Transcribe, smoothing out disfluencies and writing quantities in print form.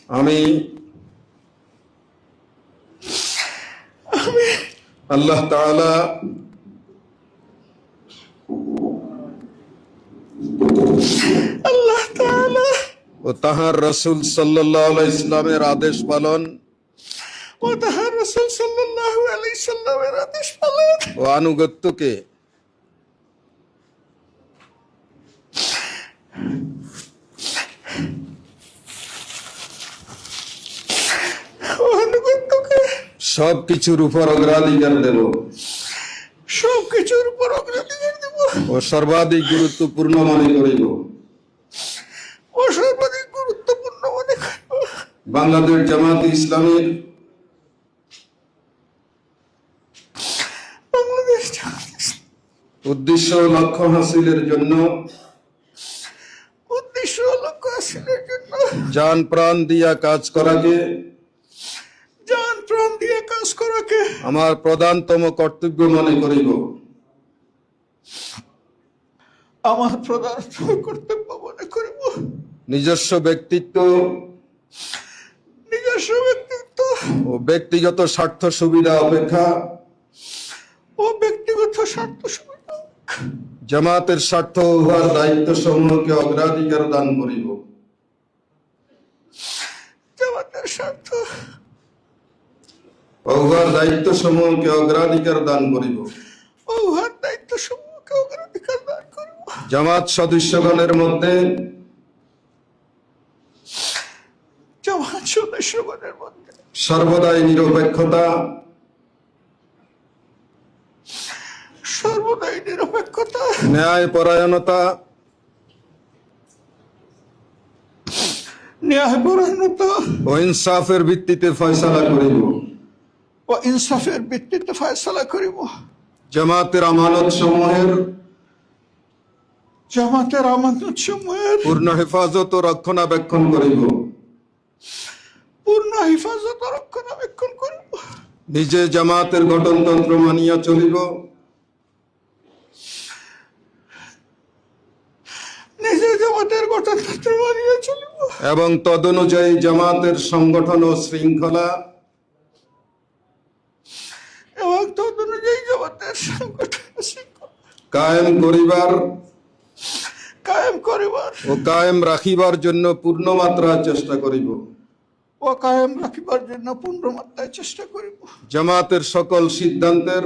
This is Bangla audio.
আমি আল্লাহ তাআলা ও তাহার রাসূল সাল্লাল্লাহু আলাইহি ইসলামের আদেশ পালন ও আনুগত্যকে সবকিছুর উপর অগ্রাধিকার দেব ও সর্বাধিক গুরুত্বপূর্ণ মনে করিব বাংলাদেশ জামায়াতে ইসলামীর উদ্দেশ্য ও লক্ষ্য হাসিলের জন্য জান প্রাণ দিয়া কাজ করাকে আমার প্রধানতম কর্তব্য মনে করিব। নিজস্ব ব্যক্তিত্ব ও ব্যক্তিগত স্বার্থ সুবিধা অপেক্ষা জামাতের স্বার্থ উহার দায়িত্ব সমূহকে অগ্রাধিকার দান করিব। উহার দায়িত্ব সমূহকে অগ্রাধিকার দান করিব। জামাত সদস্যগণের মধ্যে সর্বদাই নিরপেক্ষতা ন্যায় পরায়ণতা ও ইনসাফের ভিত্তিতে ফয়সালা করিব। জামাতের আমানত সমূহের পূর্ণ হেফাজত ও রক্ষণাবেক্ষণ করিব। নিজে জামাতের গঠনতন্ত্র মানিয়া চলিব এবং তদনুযায়ী জামাতের সংগঠন ও শৃঙ্খলা কায়েম করিবার ও কায়েম রাখিবার জন্য পূর্ণমাত্রায় চেষ্টা করিব। জামাতের সকল সিদ্ধান্তের